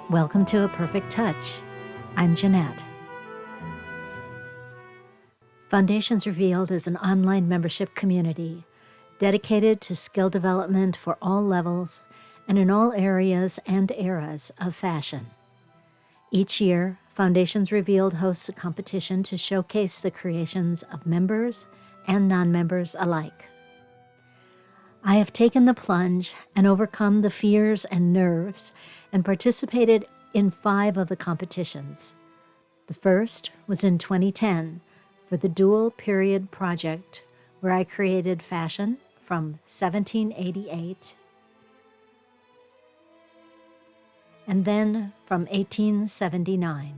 Welcome to A Perfect Touch. I'm Jeanette. Foundations Revealed is an online membership community dedicated to skill development for all levels and in all areas and eras of fashion. Each year, Foundations Revealed hosts a competition to showcase the creations of members and non-members alike. I have taken the plunge and overcome the fears and nerves and participated in 5 of the competitions. The first was in 2010 for the Dual Period Project, where I created fashion from 1788 and then from 1879.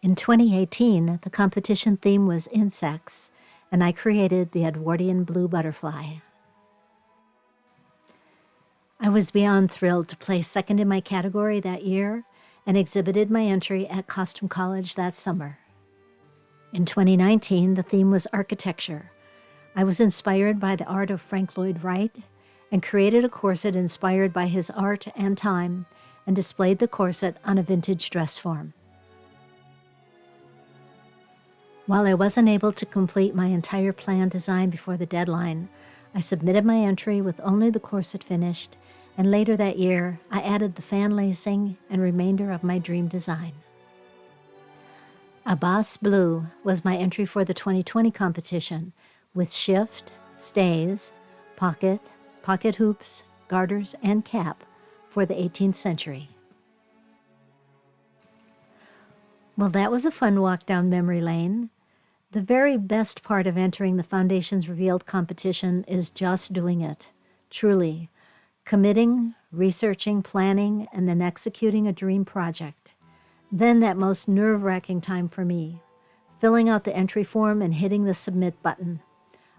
In 2018, the competition theme was insects, and I created the Edwardian blue butterfly. I was beyond thrilled to place second in my category that year and exhibited my entry at Costume College that summer. In 2019, the theme was architecture. I was inspired by the art of Frank Lloyd Wright and created a corset inspired by his art and time and displayed the corset on a vintage dress form. While I wasn't able to complete my entire plan design before the deadline, I submitted my entry with only the corset finished, and later that year, I added the fan lacing and remainder of my dream design. A Bodice Blue was my entry for the 2020 competition, with shift, stays, pocket hoops, garters, and cap for the 18th century. Well, that was a fun walk down memory lane. The very best part of entering the Foundations Revealed competition is just doing it, truly, committing, researching, planning, and then executing a dream project. Then that most nerve-wracking time for me, filling out the entry form and hitting the submit button.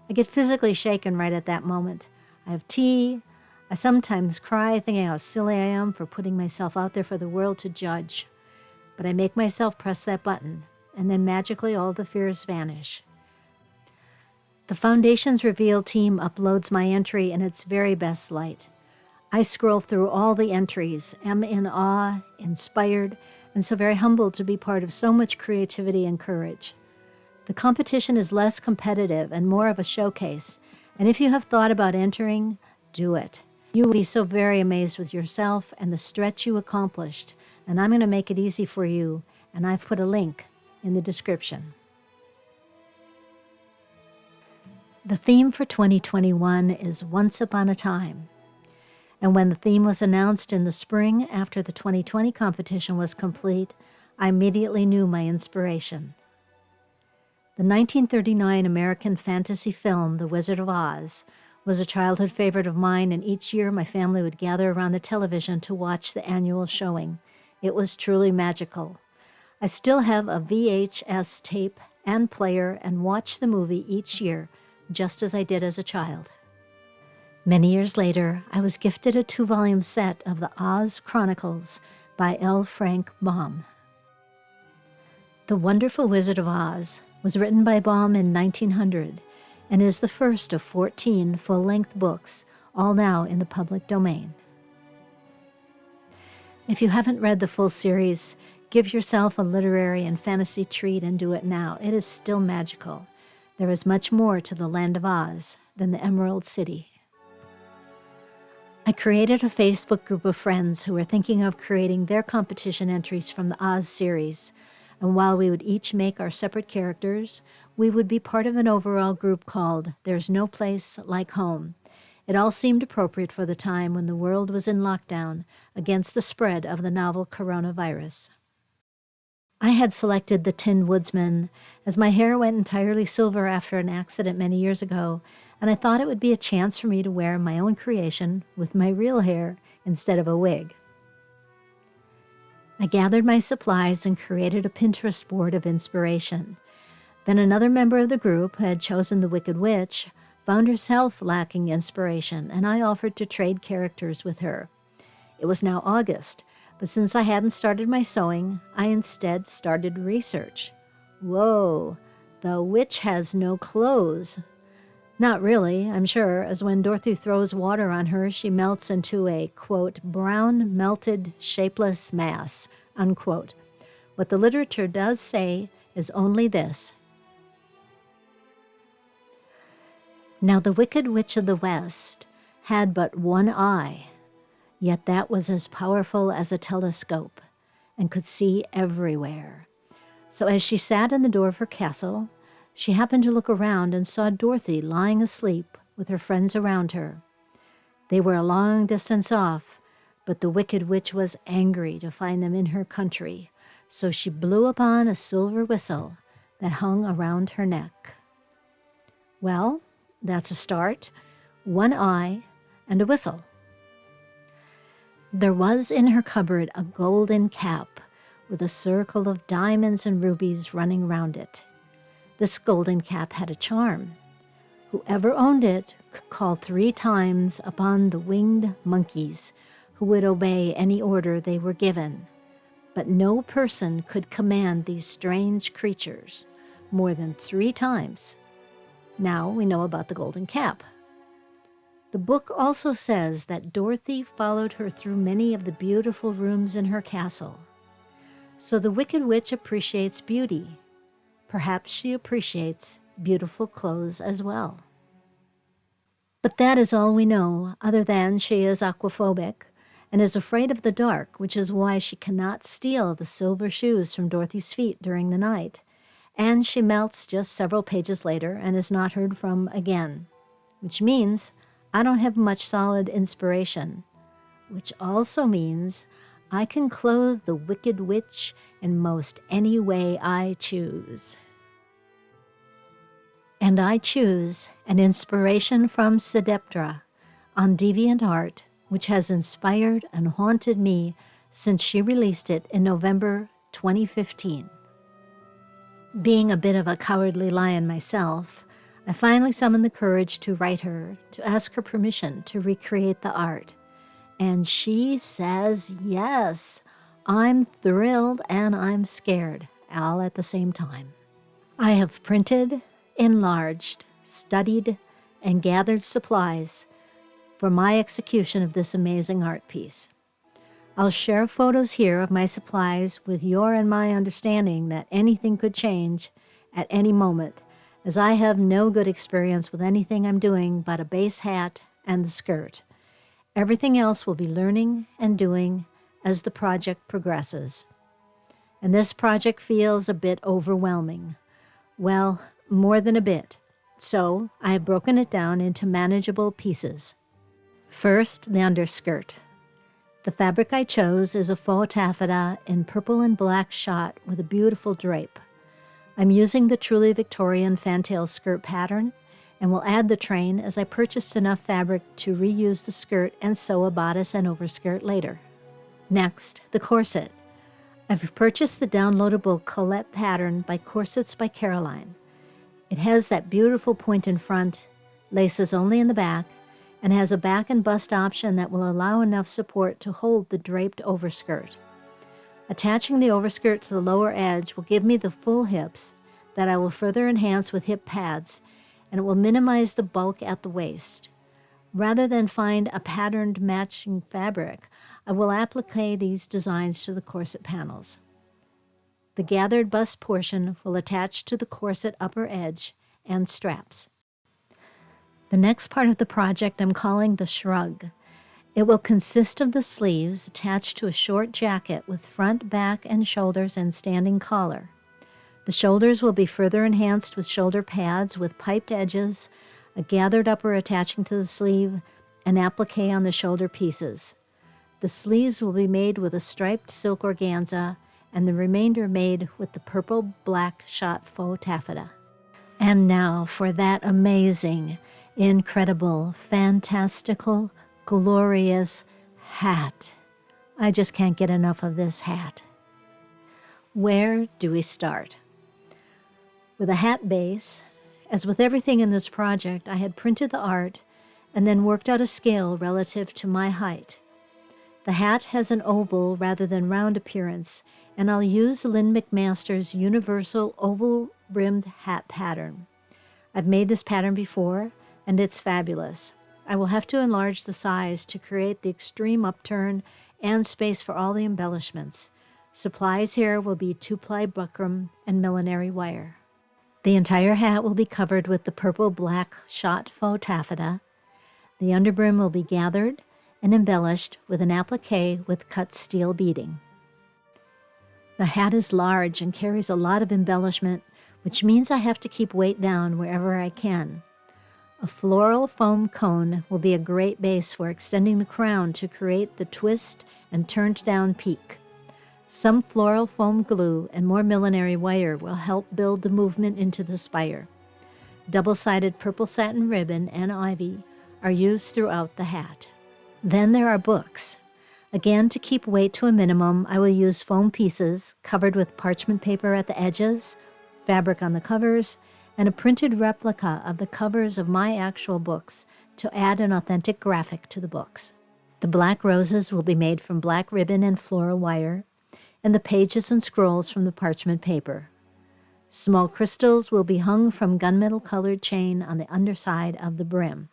I get physically shaken right at that moment. I have tea. I sometimes cry thinking how silly I am for putting myself out there for the world to judge. But I make myself press that button, and then magically all the fears vanish. The Foundations Revealed team uploads my entry in its very best light. I scroll through all the entries, am in awe, inspired, and so very humbled to be part of so much creativity and courage. The competition is less competitive and more of a showcase, and if you have thought about entering, do it. You will be so very amazed with yourself and the stretch you accomplished, and I'm going to make it easy for you, and I've put a link in the description. The theme for 2021 is Once Upon a Time. And when the theme was announced in the spring after the 2020 competition was complete, I immediately knew my inspiration. The 1939 American fantasy film, The Wizard of Oz, was a childhood favorite of mine, and each year my family would gather around the television to watch the annual showing. It was truly magical. I still have a VHS tape and player and watch the movie each year, just as I did as a child. Many years later, I was gifted a 2-volume set of the Oz Chronicles by L. Frank Baum. The Wonderful Wizard of Oz was written by Baum in 1900 and is the first of 14 full-length books, all now in the public domain. If you haven't read the full series, give yourself a literary and fantasy treat and do it now. It is still magical. There is much more to the Land of Oz than the Emerald City. I created a Facebook group of friends who were thinking of creating their competition entries from the Oz series, and while we would each make our separate characters, we would be part of an overall group called There's No Place Like Home. It all seemed appropriate for the time when the world was in lockdown against the spread of the novel coronavirus. I had selected the Tin Woodsman as my hair went entirely silver after an accident many years ago, and I thought it would be a chance for me to wear my own creation with my real hair instead of a wig. I gathered my supplies and created a Pinterest board of inspiration. Then another member of the group, who had chosen the Wicked Witch, found herself lacking inspiration, and I offered to trade characters with her. It was now August, but since I hadn't started my sewing, I instead started research. Whoa, The witch has no clothes. Not really, I'm sure, as when Dorothy throws water on her, she melts into a, quote, brown, melted, shapeless mass, unquote. What the literature does say is only this. Now the Wicked Witch of the West had but one eye, yet that was as powerful as a telescope and could see everywhere. So as she sat in the door of her castle, she happened to look around and saw Dorothy lying asleep with her friends around her. They were a long distance off, but the Wicked Witch was angry to find them in her country, so she blew upon a silver whistle that hung around her neck. Well, that's a start. One eye and a whistle. There was in her cupboard a golden cap with a circle of diamonds and rubies running round it. This golden cap had a charm. Whoever owned it could call 3 times upon the winged monkeys, who would obey any order they were given. But no person could command these strange creatures more than 3 times. Now we know about the golden cap. The book also says that Dorothy followed her through many of the beautiful rooms in her castle. So the Wicked Witch appreciates beauty. Perhaps she appreciates beautiful clothes as well. But that is all we know, other than she is aquaphobic and is afraid of the dark, which is why she cannot steal the silver shoes from Dorothy's feet during the night. And she melts just several pages later and is not heard from again, which means I don't have much solid inspiration, which also means I can clothe the Wicked Witch in most any way I choose. And I choose an inspiration from Sedeptra on DeviantArt, which has inspired and haunted me since she released it in November 2015. Being a bit of a cowardly lion myself, I finally summoned the courage to write her, to ask her permission to recreate the art. And she says yes. I'm thrilled and I'm scared, all at the same time. I have printed, enlarged, studied, and gathered supplies for my execution of this amazing art piece. I'll share photos here of my supplies with your and my understanding that anything could change at any moment, as I have no good experience with anything I'm doing but a base hat and the skirt. Everything else will be learning and doing as the project progresses. And this project feels a bit overwhelming. Well, more than a bit. So I have broken it down into manageable pieces. First, the underskirt. The fabric I chose is a faux taffeta in purple and black shot with a beautiful drape. I'm using the truly Victorian fantail skirt pattern and will add the train as I purchased enough fabric to reuse the skirt and sew a bodice and overskirt later. Next, the corset. I've purchased the downloadable Colette pattern by Corsets by Caroline. It has that beautiful point in front, laces only in the back, and has a back and bust option that will allow enough support to hold the draped overskirt. Attaching the overskirt to the lower edge will give me the full hips that I will further enhance with hip pads, and it will minimize the bulk at the waist. Rather than find a patterned matching fabric, I will applique these designs to the corset panels. The gathered bust portion will attach to the corset upper edge and straps. The next part of the project I'm calling the shrug. It will consist of the sleeves attached to a short jacket with front, back, and shoulders and standing collar. The shoulders will be further enhanced with shoulder pads with piped edges, a gathered upper attaching to the sleeve, and applique on the shoulder pieces. The sleeves will be made with a striped silk organza, and the remainder made with the purple-black shot faux taffeta. And now for that amazing, incredible, fantastical, glorious hat. I just can't get enough of this hat. Where do we start? With a hat base, as with everything in this project, I had printed the art and then worked out a scale relative to my height. The hat has an oval rather than round appearance, and I'll use Lynn McMaster's Universal Oval brimmed hat pattern. I've made this pattern before, and it's fabulous. I will have to enlarge the size to create the extreme upturn and space for all the embellishments. Supplies here will be 2-ply buckram and millinery wire. The entire hat will be covered with the purple-black shot faux taffeta. The underbrim will be gathered and embellished with an applique with cut steel beading. The hat is large and carries a lot of embellishment, which means I have to keep weight down wherever I can. A floral foam cone will be a great base for extending the crown to create the twist and turned down peak. Some floral foam glue and more millinery wire will help build the movement into the spire. Double-sided purple satin ribbon and ivy are used throughout the hat. Then there are books. Again, to keep weight to a minimum, I will use foam pieces covered with parchment paper at the edges, fabric on the covers, and a printed replica of the covers of my actual books to add an authentic graphic to the books. The black roses will be made from black ribbon and floral wire, and the pages and scrolls from the parchment paper. Small crystals will be hung from gunmetal-colored chain on the underside of the brim.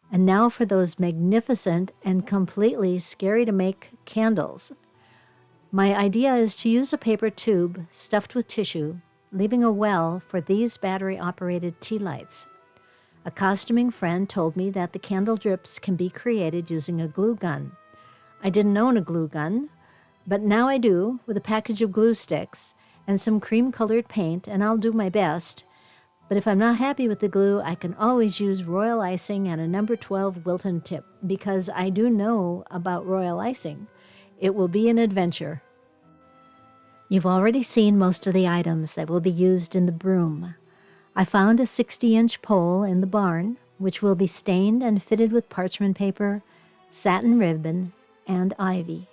And now for those magnificent and completely scary-to-make candles. My idea is to use a paper tube stuffed with tissue, leaving a well for these battery-operated tea lights. A costuming friend told me that the candle drips can be created using a glue gun. I didn't own a glue gun, but now I do, with a package of glue sticks and some cream-colored paint, and I'll do my best. But if I'm not happy with the glue, I can always use royal icing and a number 12 Wilton tip, because I do know about royal icing. It will be an adventure. You've already seen most of the items that will be used in the broom. I found a 60-inch pole in the barn, which will be stained and fitted with parchment paper, satin ribbon, and ivy.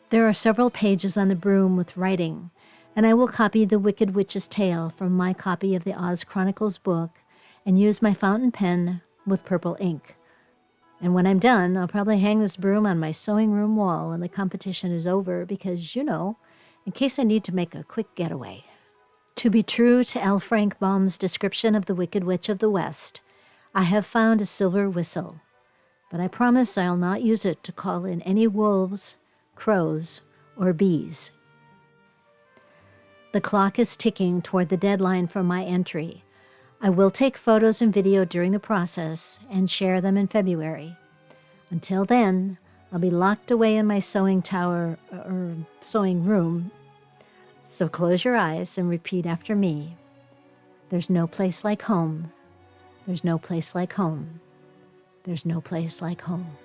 There are several pages on the broom with writing, and I will copy the Wicked Witch's tale from my copy of the Oz Chronicles book and use my fountain pen with purple ink. And when I'm done, I'll probably hang this broom on my sewing room wall when the competition is over because, in case I need to make a quick getaway. To be true to L. Frank Baum's description of the Wicked Witch of the West, I have found a silver whistle, but I promise I'll not use it to call in any wolves, crows, or bees. The clock is ticking toward the deadline for my entry. I will take photos and video during the process and share them in February. Until then, I'll be locked away in my sewing tower or sewing room. So close your eyes and repeat after me. There's no place like home. There's no place like home. There's no place like home.